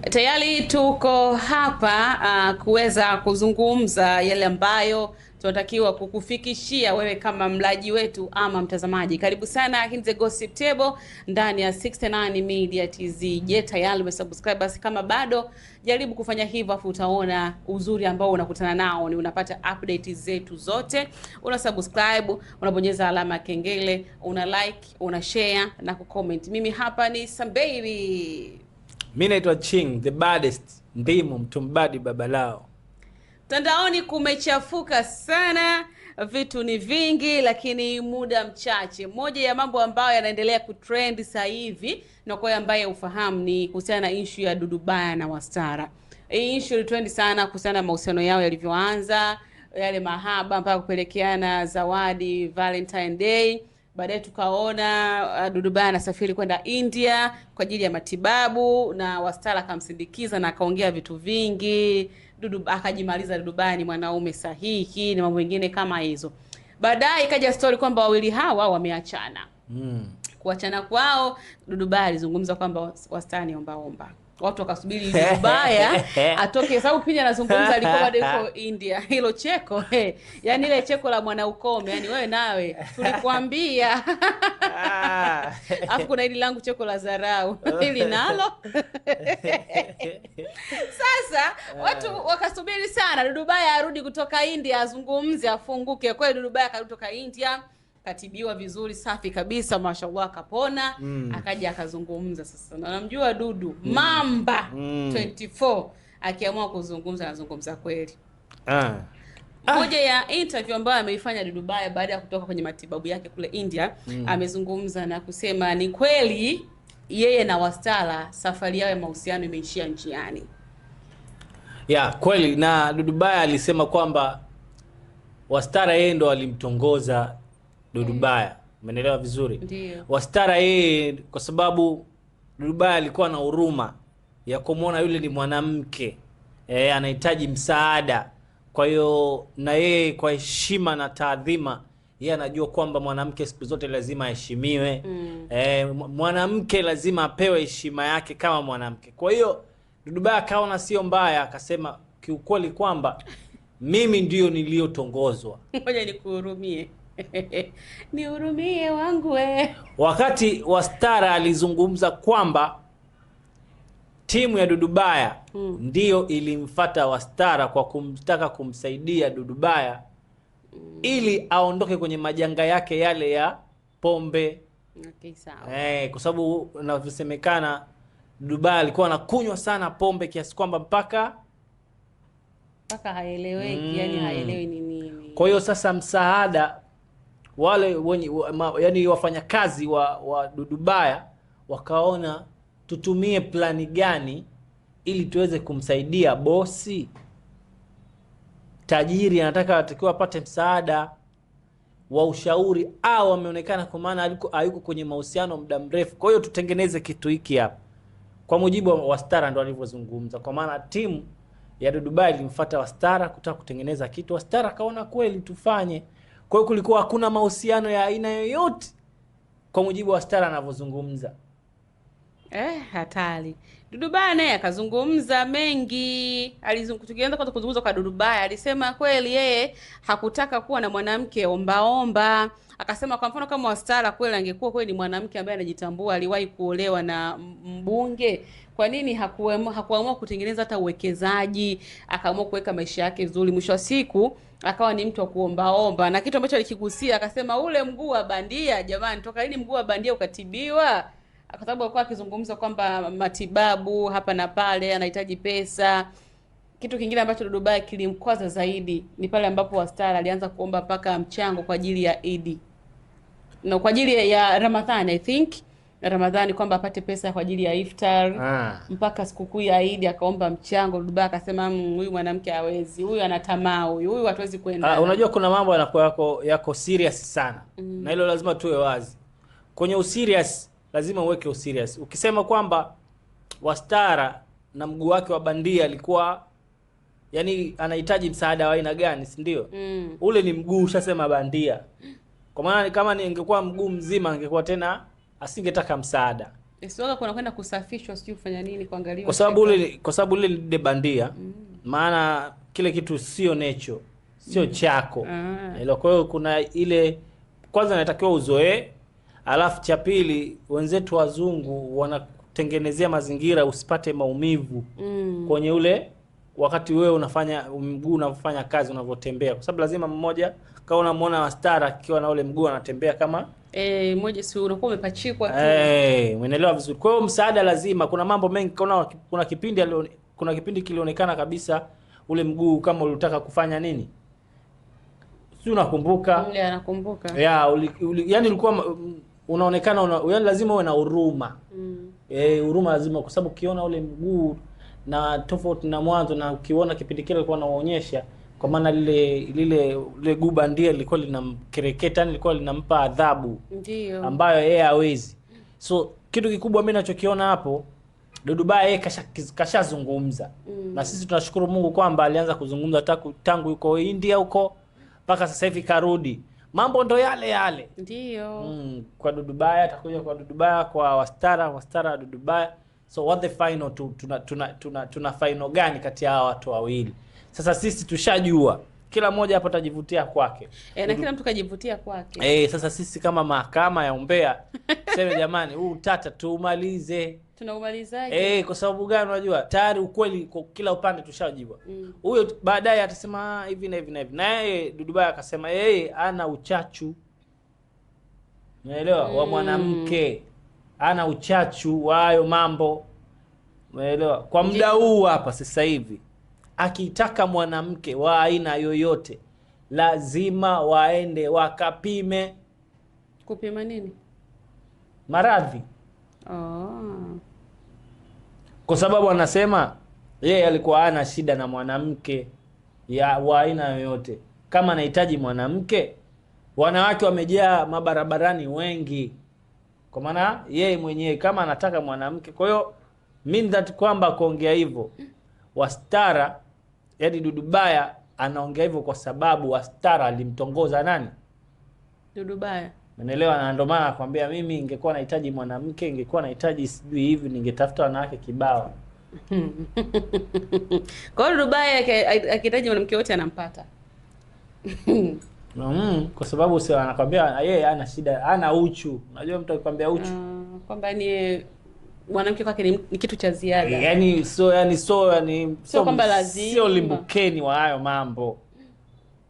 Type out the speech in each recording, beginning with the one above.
Tayari tuko hapa kuweza kuzungumza yale ambayo tunatakiwa kukufikishia wewe kama mlaji wetu ama mtazamaji. Karibu sana in the Gossip Table ndani ya 69 Media TZ. Je, tayari umesubscribe? Basi kama bado, jaribu kufanya hivyo, afu utaona uzuri ambao unakutana nao ni unapata update zetu zote. Una subscribe, unabonyeza alama ya kengele, una like, una share na kucomment. Mimi hapa ni Sambaby. Mimi naitwa Ching, the baddest, ndimo mtumbadi babalao. Mtandaoni kumechafuka sana, vitu ni vingi lakini muda mchache. Moja ya mambo ambayo yanaendelea kutrend sasa hivi na kwa ambaye ufahamu ni kuhusiana na issue ya Dudubaya na Wastara. Hii issue ilitrend sana kuhusiana na mahusiano yao yalivyoanza, yale mahaba mpaka kupelekeana zawadi Valentine Day. Baadaye tukaona Dudubaya anasafiri kwenda India kwa ajili ya matibabu na Wastara akamsindikiza na akaongea vitu vingi. Akajimaliza Dudubaya ni mwanaume sahihi na mambo mengine kama hizo. Baadaye ikaja story kwamba wawili hawa wameachana. Kuachana kwao, Dudubaya alizungumza kwamba Wastara ni omba. Watu wakasubiri Dudubaya atoke, sababu pindi anazungumza alikuwa bado yuko India. Hilo cheko, yani ile cheko la mwanaukome, yani wewe nawe tulikwambia. Afu kuna hili langu cheko la dharau. Hili nalo. Sasa watu wakasubiri sana Dudubaya arudi kutoka India azungumze, afunguke. Kwa hiyo Dudubaya akarudi kutoka India, katibiwa vizuri, safi kabisa, mashallah, akapona. Akaja akazungumza sasa. Na namjua Dudu Mamba 24 akiamua kuzungumza anazungumza kweli. Moja ya interview ambayo ameifanya Dudubaya baada ya kutoka kwenye matibabu yake kule India, amezungumza na kusema ni kweli yeye na Wastara safari yao ya mahusiano imeishia njiani. Kweli, na Dudubaya alisema kwamba Wastara yeye ndo alimtongoza Dudubaya. Umeelewa vizuri? Ndiyo. Wastara yeye kwa sababu Dudubaya alikuwa na huruma ya kumuona yule ni mwanamke, anahitaji msaada. Kwa hiyo na yeye kwa heshima na taadhima, yeye anajua kwamba mwanamke siku zote lazima aheshimiwe. Mwanamke lazima apewe heshima yake kama mwanamke. Kwa hiyo Dudubaya akaona sio mbaya, akasema kiukweli kwamba mimi ndio niliyotongozwa. Ngoja nikuhurumie. Nihurumie wangu we. Wakati Wastara alizungumza kwamba timu ya Dudubaya ndio ilimfuata Wastara kwa kumtaka kumsaidia Dudubaya ili aondoke kwenye majanga yake yale ya pombe. Okay, sawa. Kwa sababu inavyosemekana Dudubaya alikuwa anakunywa sana pombe kiasi kwamba mpaka haeleweki, yani haelewi ni nini. Kwa hiyo sasa msaada wale yani wafanyakazi wa Dudubaya wakaona tutumie plani gani ili tuweze kumsaidia bosi. Tajiri anataka atakiwa apate msaada wa ushauri, au ameonekana kwa maana hayuko kwenye mahusiano muda mrefu. Kwa hiyo tutengeneze kitu hiki hapa. Kwa mujibu wa Wastara ndo alivyozungumza, kwa maana timu ya Dudubaya ilimfuata Wastara kutaka kutengeneza kitu. Wastara akaona kweli tufanye. Kwa hiyo kulikuwa hakuna mahusiano ya aina yoyote kwa mujibu wa Wastara anavyozungumza. Hatari. Dudubaya naye akazungumza mengi. Tukianza kwanza kuzungumza kwa Dudubaya, alisema kweli yeye hakutaka kuwa na mwanamke omba. Akasema kwa mfano kama Wastara kweli angekuwa kweli ni mwanamke ambaye anajitambua, aliwahi kuolewa na mbunge, kwa nini hakuamua kutengeneza hata uwekezaji, akaamua kuweka maisha yake vizuri, mwisho wa siku akawa ni mtu wa kuomba. Na kitu ambacho alikigusia akasema ule mguu wa bandia, jamani, toka lini mguu wa bandia ukatibiwa? Kwa sababu alikuwa akizungumza kwamba matibabu hapa na pale, anahitaji pesa. Kitu kingine ambacho Dudubaya kilimkwaza zaidi ni pale ambapo Wastara alianza kuomba paka mchango kwa ajili ya Eid. Na kwa ajili ya Ramadhani, I think Ramadhani, kwamba apate pesa kwa ajili ya iftar. Mpaka sikukuu ya Eid akaomba mchango. Dudubaya akasema huyu mwanamke hawezi, huyu anatamaa, huyu hatuwezi kwenda. Unajua kuna mambo yanakuwa yako serious sana. Na hilo lazima tuwe wazi. Kwenye userious lazima uweke userious. Ukisema kwamba Wastara na mguu wake wa bandia alikuwa yani anahitaji msaada wa aina gani, si ndio? Ule ni mguu ushasema bandia. Kwa maana kama ingekuwa mguu mzima angekuwa tena asingetaka msaada. Isiwaga kuna kwenda kusafishwa sijui kufanya nini kuangaliwa. Kwa sababu ule ni bandia. Maana kile kitu sio necho, sio chako. Ile kwa hiyo kuna ile kwanza inatakiwa uzoee, alafu cha pili wenzetu wazungu wanatengenezea mazingira usipate maumivu kwenye ule wakati wewe unafanya mguu unafanya kazi unavyotembea, kwa sababu lazima mmoja kama unamwona Wastara akiwa na ule mguu anatembea kama mmoja si unakuwa umepachikwa tu. Umeelewa vizuri. Kwa hiyo msaada lazima, kuna mambo mengi, kuna kipindi kilionekana kabisa ule mguu kama ulitaka kufanya nini? Si unakumbuka? Nakumbuka. Yani ulikuwa unaonekana yani lazima uwe na huruma. Huruma lazima, kwa sababu ukiona ule mguu na tofauti na mwanzo, na ukiona kipindi kile alikuwa anaonyesha, kwa maana lile guu bandia lilikuwa linamkereketa, lilikuwa linampa adhabu ndio ambayo yeye hawezi. So kitu kikubwa mimi ninachokiona hapo, Dudubaya yeye kashazungumza. Na sisi tunashukuru Mungu kwamba alianza kuzungumza tangu yuko India huko mpaka sasa hivi karudi. Mambo ndo yale. Ndio. Kwa Dudubaya atakuja, kwa Dudubaya, kwa Wastara Dudubaya. So what the final tuna final gani kati ya hawa watu wawili? Sasa sisi tushajua kila mmoja hapa atajivutia kwake. Na kila mtu kajivutia kwake. Sasa sisi kama mahakama ya Umbea sema jamani, huu tata tuumalize. Tunaumalizaje? Kwa sababu gani? Unajua tayari ukweli kwa kila upande tushajua. Huyo baadaye atasema hivi na hivi na hivi. Na yeye Dudubaya akasema yeye ana uchachu. Unaelewa? Wa mwanamke. Ana uchachu wa hayo mambo. Unaelewa? Kwa muda huu hapa sasa hivi akitaka mwanamke wa aina yoyote lazima waende wakapime. Kupima nini? Maradhi. Kwa sababu anasema yeye alikuwa hana shida na mwanamke wa aina yoyote. Kama anahitaji mwanamke, wanawake wamejaa mabarabarani wengi. Kwa maana yeye mwenyewe kama anataka mwanamke, kwa hiyo mean that kwamba kuongea hivyo Wastara, yaani Dudubaya anaongea hivyo kwa sababu Wastara alimtongoza nani? Dudubaya. Umeelewa? Na ndio maana nakwambia mimi ingekuwa nahitaji mwanamke, ingekuwa nahitaji sijui hivi, ningetafuta wanawake kibao. Kwa hiyo Dudubaya akihitaji mwanamke wote anampata. Kwa sababu sio anakwambia yeye ana shida, ana uchu. Unajua mtu akikwambia uchu kwamba ni mwanamke kwake ni kitu cha ziada. Yaani sio kwamba lazima, sio limbukeni wa hayo mambo.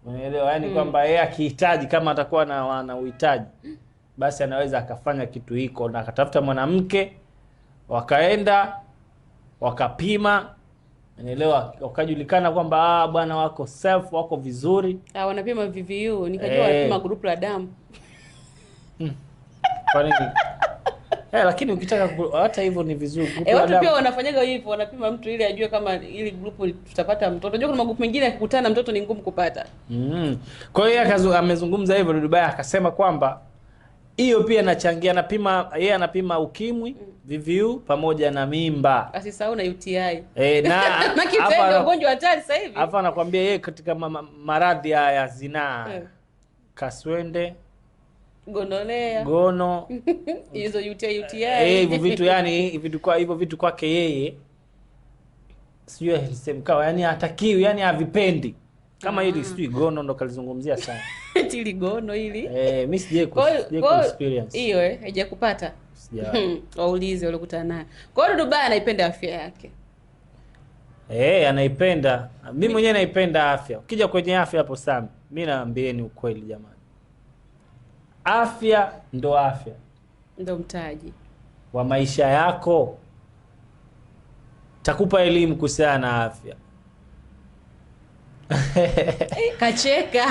Unaelewa? Yaani kwamba yeye akihitaji, kama atakuwa na uhitaji, basi anaweza akafanya kitu hiko na akatafuta mwanamke, wakaenda wakapima, unaelewa, wakajulikana kwamba bwana wako self, wako vizuri. Wanapima VVU, nikajua wanapima group la damu. Kwa nini? Lakini ukitaka hata hivyo ni vizuri. Watu pia wanafanyaga hivyo, wanapima mtu ili ajue kama ili group tutapata mtoto. Unajua kuna magroup mengine yakikutana mtoto ni ngumu kupata. Kwa hiyo amezungumza hivyo Dudubaya, akasema kwamba hiyo pia inachangia, anapima ukimwi, VVU pamoja na mimba. Asisahau na UTI. Na kitendo ugonjwa hatari sasa hivi. Hapa anakuambia yeye katika maradhi ya zinaa. Kaswende, gono hizo UTI. Hivyo vitu, yani hivyo vitu kwake yeye sijui nisemkao, yani hatakiwi, yani havipendi. Kama hili sijui gono ndo kalizungumzia sana. Tili gono hili. Mimi sije experience. Hiyo haijakupata. Waulize waliokutana naye. Kwa hiyo Dudubaya anaipenda afya yake. Anaipenda. Mimi mwenyewe naipenda afya. Ukija kwenye afya hapo Sam, mimi naambieni ukweli jamani. Afya ndo mtaji wa maisha yako. Takupa elimu kuhusiana na afya. Kacheka.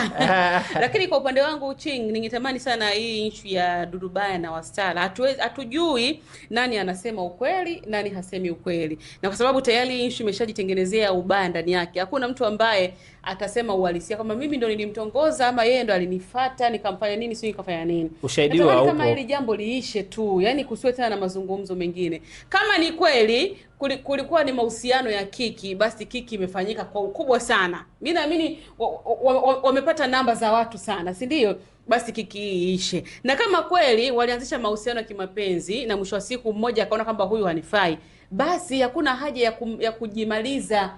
Lakini kwa upande wangu Ching, ningetamani sana hii issue ya Dudubaya na Wastara. Hatujui nani anasema ukweli, nani hasemi ukweli. Na kwa sababu tayari issue imeshajitengenezea ubaya ndani yake. Hakuna mtu ambaye atasema uhalisia kama mimi ndo nilimtongoza ama yeye ndo alinifuata nikamfanya nini sio nikafanya nini. Ushahidi wa kama hili jambo liishe tu, yani kusiwe tena na mazungumzo mengine. Kama ni kweli kulikuwa ni mahusiano ya Kiki, basi Kiki imefanyika kwa ukubwa sana. Mimi naamini wamepata namba za watu sana, si ndio? Basi Kiki iishe. Na kama kweli walianzisha mahusiano ya kimapenzi na mwisho wa siku mmoja akaona kwamba huyu hanifai, basi hakuna haja ya kujimaliza.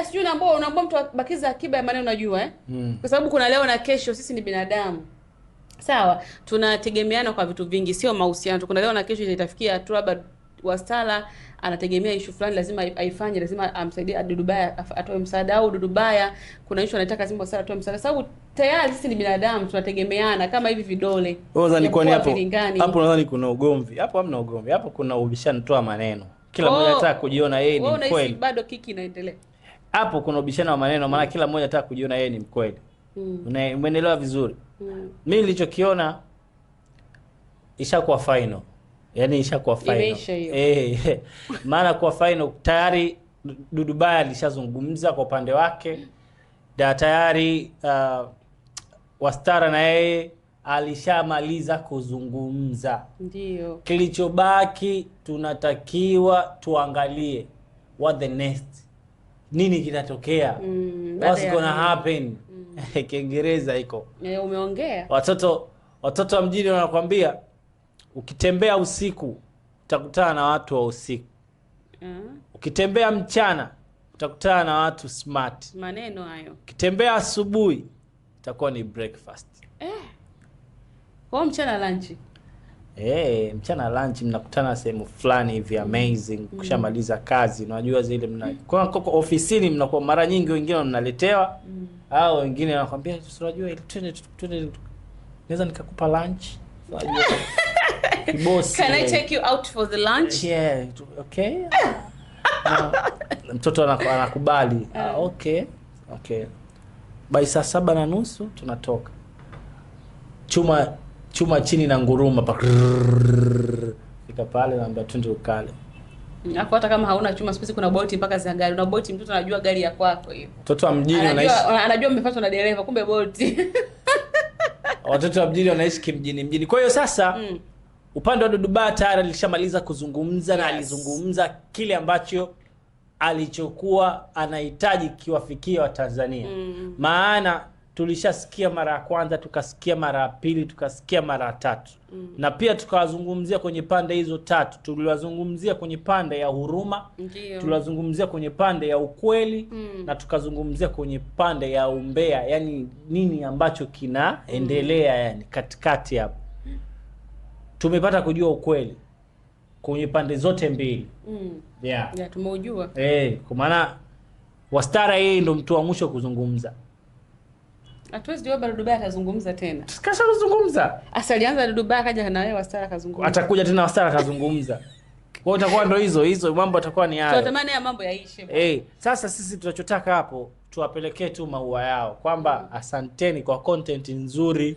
Sijui unaambia mtu abakiza akiba ya maneno, unajua kwa sababu kuna leo na kesho, sisi ni binadamu. Sawa, tunategemeana kwa vitu vingi, sio mahusiano tu. Kuna leo na kesho itafikia tu labda Wastara anategemea issue fulani lazima aifanye, lazima amsaidie Dudubaya atoe msaada, au Dudubaya kuna issue anataka lazima Wastara atoe msaada, sababu tayari sisi ni binadamu tunategemeana kama hivi vidole. Nadhani kwani hapo nadhani kuna ugomvi. Hapo hamna ugomvi. Hapo kuna ubishano tu wa maneno. Kila mmoja anataka kujiona yeye ni mkweli. Bado Kiki inaendelea. Hapo kuna ubishano wa maneno, maana kila mmoja anataka kujiona yeye ni mkweli. Umeelewa vizuri? Mimi nilichokiona ishakuwa final. Yaani ishakuwa final. Maana kwa final tayari Dudubaya alishazungumza kwa upande wake. Da tayari Wastara na yeye alishamaliza kuzungumza. Ndio. Kilichobaki tunatakiwa tuangalie what the next. Nini kinatokea? What's gonna happen? Kiingereza iko. Umeongea. Watoto wa mjini wanakuambia ukitembea usiku utakutana na watu wa usiku. Ukitembea mchana utakutana na watu smart. Maneno hayo. Ukitembea asubuhi itakuwa ni breakfast. Kwa mchana lunch. Mchana lunch mnakutana sehemu fulani hivi amazing, kushamaliza kazi. Unajua zile kwa ofisini mnakuwa mara nyingi wengine mnaletewa au wengine wanakuambia unajua ile twende naweza nikakupa lunch. Unajua boss, can I take you out for the lunch? Yeah, okay. Mtoto anakubali. Okay. By saa 7:30 tunatoka. Chuma chini na nguruma fika pale naambia twende ukale. Hapo hata kama hauna chuma, siku kuna Bolt mpaka za gari. Una Bolt, mtoto anajua gari ya kwako hiyo. Watoto wa mjini anajua mmefuatwa na dereva, kumbe Bolt. Watoto wa mjini wanaishi kimjini. Kwa hiyo sasa upande wa Dudubaya tayari alishamaliza kuzungumza. Na alizungumza kile ambacho alichokuwa anahitaji kiwafikia Watanzania. Maana tulishasikia mara ya kwanza, tukasikia mara ya pili, tukasikia mara ya tatu. Na pia tukawazungumzia kwenye pande hizo tatu. Tuliwazungumzia kwenye pande ya huruma, tuliwazungumzia kwenye pande ya ukweli, na tukazungumzia kwenye pande ya umbea, yani nini ambacho kinaendelea yani katikati hapo. Tumepata kujua ukweli kwenye pande zote mbili. Yeah, tumeujua. Kwa maana Wastara yeye ndo mtu wa mwisho kuzungumza. Hatuwezi jua Dudubaya atazungumza tena. Tukasha kuzungumza. Alianza Dudubaya kaja na wewe Wastara akazungumza. Atakuja tena Wastara akazungumza. Kwa hiyo itakuwa ndo hizo mambo atakuwa ni hayo. Tunatamani ya mambo yaishe. Sasa sisi tunachotaka hapo tuwapelekee tu maua yao kwamba asanteni kwa content nzuri.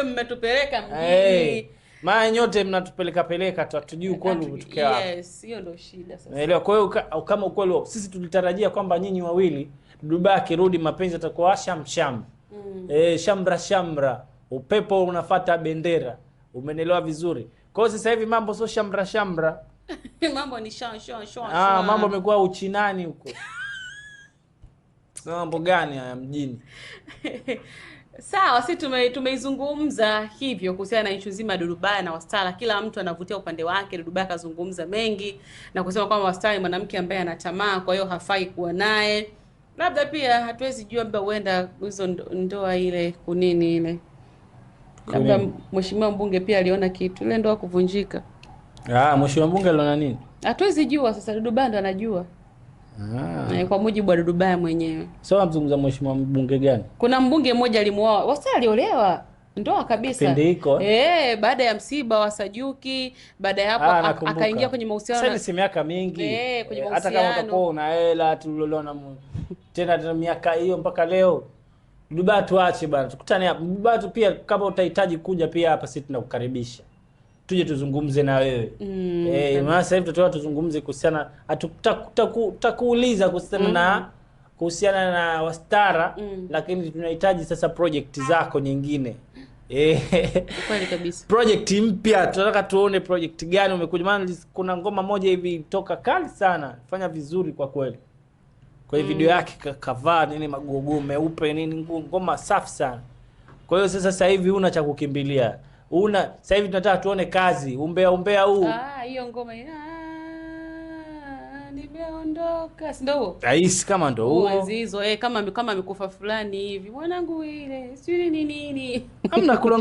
Mmetupeleka mjini. Maana nyote mnatupeleka tutujui ukweli utokea hapo. Yes, hiyo ndio shida sasa. Naelewa. Kwa hiyo kama ukweli sisi tulitarajia kwamba nyinyi wawili Dudubaya akirudi mapenzi atakuwa shamsham. Shamra. Upepo unafuata bendera. Umenelewa vizuri. Kwa hiyo sasa hivi mambo sio shamra. Mambo ni shon. Mambo yamekuwa uchinani huko. Mambo gani haya mjini? Sawa, sisi tumeizungumza hivyo kuhusiana na issue nzima ya Dudubaya na Wastara. Kila mtu anavutia upande wake. Dudubaya kazungumza mengi na kusema kwamba Wastara ni mwanamke ambaye ana tamaa, kwa hiyo hafai kuwa naye. Labda pia hatuwezi jua mbona huenda hizo ndoa ile kunini ile. Labda mheshimiwa mbunge pia aliona kitu ile ndoa kuvunjika. Mheshimiwa mbunge aliona nini? Hatuwezi jua, sasa Dudubaya ndo anajua. Kwa mujibu wa Dudubaya mwenyewe. Sasa mzungumza mheshimiwa mbunge gani? Kuna mbunge mmoja alimuoa, Wastara aliolewa ndoa kabisa. Pindi iko. Baada ya msiba wa Sajuki, baada ya hapo akaingia kwenye mahusiano. Sasa si miaka mingi. Kwenye mahusiano. Hata kama utakuwa una hela tuliloliona tena miaka hiyo mpaka leo. Dudubaya tuache bana. Tukutane hapa. Dudubaya tu pia kama utahitaji kuja pia hapa sisi tunakukaribisha. Tuje tuzungumze na wewe. Maana sasa hivi tutakuwa tuzungumze kuhusiana tutakuuliza kuhusiana na kuhusiana na Wastara, lakini tunahitaji sasa project zako nyingine. Kweli kabisa. Project mpya, tunataka tuone project gani umekuja, maana kuna ngoma moja hivi toka kali sana, fanya vizuri kwa kweli. Kwa hiyo video yake kavaa nini magogo meupe nini, ngoma safi sana. Kwa hiyo sasa hivi una cha kukimbilia. Sasa hivi tunataka tuone kazi, umbea huu. Hiyo ngoma nimeondoka, si ndio? Rais kama ndo huo. Hizo kama amekufa fulani hivi. Mwanangu ile, sio nini. Hamna, kuna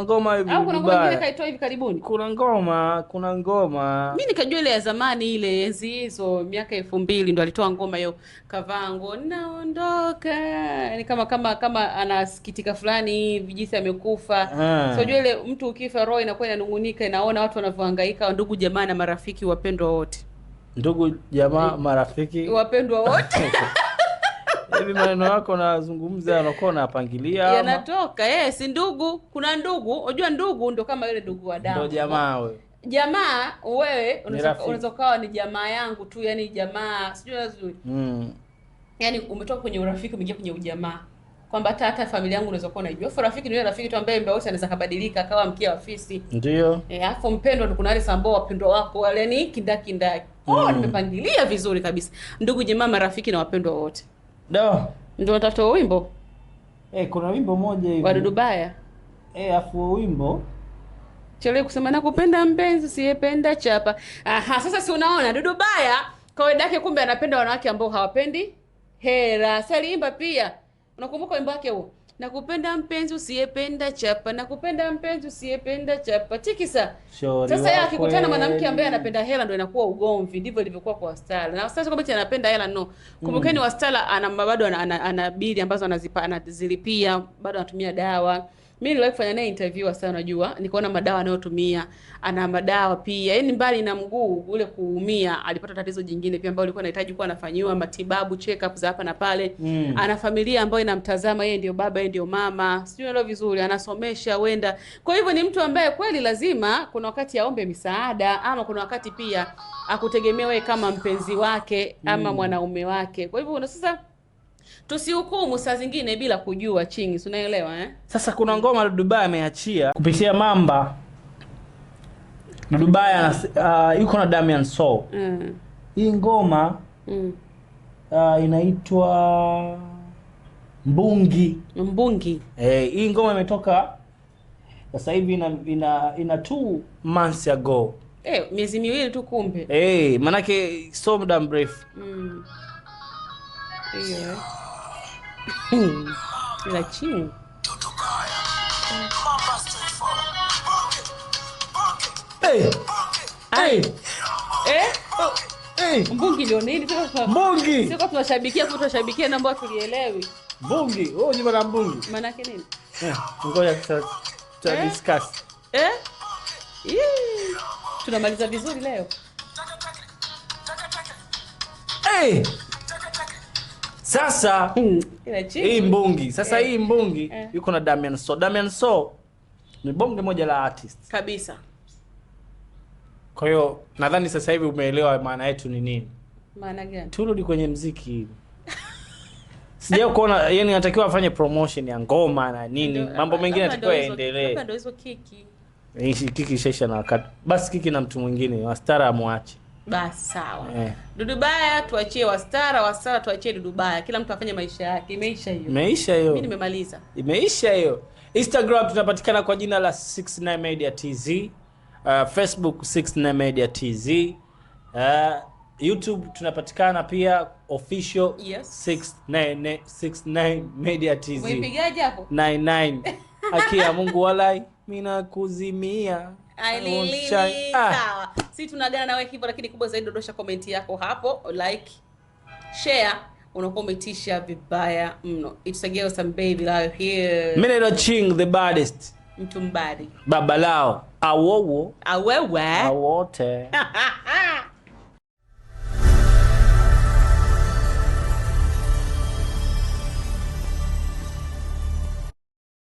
ngoma hivi. Au kuna ngoma nyingine kaitoa hivi karibuni. Kuna ngoma. Mimi nikajua ile ya zamani ile enzi hizo miaka 2000 ndo alitoa ngoma hiyo Kavango naondoka. Yaani kama anasikitika fulani hivi jinsi amekufa. So jua ile mtu ukifa roho inakuwa inanungunika, inaona watu wanavyohangaika, ndugu jamaa na marafiki wapendwa wote. Ndugu jamaa marafiki wapendwa wote. Hivi maneno yako unazungumza unakuwa unapangilia ama yanatoka si ndugu, kuna ndugu, unajua ndugu ndo kama yule ndugu wa damu. Ndio jamaa wewe. Jamaa wewe unaweza kawa ni jamaa yangu tu, yani jamaa sijui nzuri. Yani umetoka kwenye urafiki umeingia kwenye ujamaa. Kwamba hata familia yangu unaweza kuwa unajua. Rafiki ni yule rafiki tu ambaye muda wote anaweza kubadilika akawa mkia wa fisi. Ndio. Alafu mpendwa kuna wale ambao wapendwa wako wale ni kindaki. Nimepangilia vizuri kabisa. Ndugu jamaa marafiki na wapendwa wote. Ndio natafuta wimbo. Kuna wimbo moja hivi. Wa Dudu Baya. Afu wimbo Chele kusema nakupenda mpenzi siyependa chapa. Sasa si unaona Dudu Baya kawaida yake kumbe anapenda wanawake ambao hawapendi hera. Saliimba pia. Unakumbuka wimbo wake huo? Nakupenda mpenzi usiyependa chapa, nakupenda mpenzi usiyependa chapa. Tikisa. Sasa yeye akikutana na mwanamke ambaye anapenda hela ndio inakuwa ugomvi. Ndivyo ilivyokuwa kwa Wastara. Na sasa kama anapenda hela no. Kumbukeni Wastara bado ana bili ambazo anazilipia, bado anatumia dawa. Mimi niliwahi kufanya naye interview sana, unajua. Nikaona madawa anayotumia, ana madawa pia. Yaani mbali na mguu ule kuumia, alipata tatizo jingine pia ambalo alikuwa anahitaji kuwa anafanyiwa matibabu, check up za hapa na pale. Ana familia ambayo inamtazama, yeye ndio baba, yeye ndio mama. Sijui nalo vizuri, anasomesha wenda. Kwa hivyo ni mtu ambaye kweli lazima kuna wakati aombe misaada, ama kuna wakati pia akutegemea wewe kama mpenzi wake ama mwanaume wake. Kwa hivyo sasa tusihukumu saa zingine bila kujua chingi, unaelewa Sasa kuna ngoma Dudu Baya ameachia kupitia Mamba. Dudu Baya yuko na Damian Soul. Hii ngoma inaitwa Mbungi. Hii ngoma imetoka sasa hivi ina 2 months ago. Miezi miwili tu kumbe. Manake so muda mrefu. Hiyo. La chini. Mbungi ndio nini? Mbungi. Sio tunashabikia namba tulielewi. Mbungi. Jina la Mbungi. Maana yake nini? Ngoja discuss. Tunamaliza vizuri leo. Sasa hii Mbungi. Sasa hii Mbungi yuko na Damian Soul. Damian Soul ni bonge moja la artist kabisa. Kwa hiyo nadhani sasa hivi umeelewa maana yetu ni nini. Maana gani? Turudi kwenye muziki. Sijao kuona yani anatakiwa afanye promotion ya ngoma na nini. Mambo mengine yanatakiwa yaendelee. Ndio hizo kiki. Kiki shaisha na wakati. Basi kiki na mtu mwingine, Wastara amwache. Basi sawa. Dudu Baya tuachie Wastara tuachie Dudu Baya. Kila mtu afanye maisha yake. Imeisha hiyo. Mimi nimemaliza. Imeisha hiyo. Instagram tunapatikana kwa jina la 69 Media TZ. Facebook 69 Media TZ. YouTube tunapatikana pia official 69 Media TZ. Umepigaje hapo? 99. Haki ya Mungu walai mimi nakuzimia. Sawa. Si tunagana na wewe hivyo, lakini kubwa zaidi dondosha comment yako hapo, like, share, unakometisha vibaya mno. It's a girl some baby live here. Minute Ching the baddest. Mtu mbadi. Baba lao. Awowo. Awewe. Awote.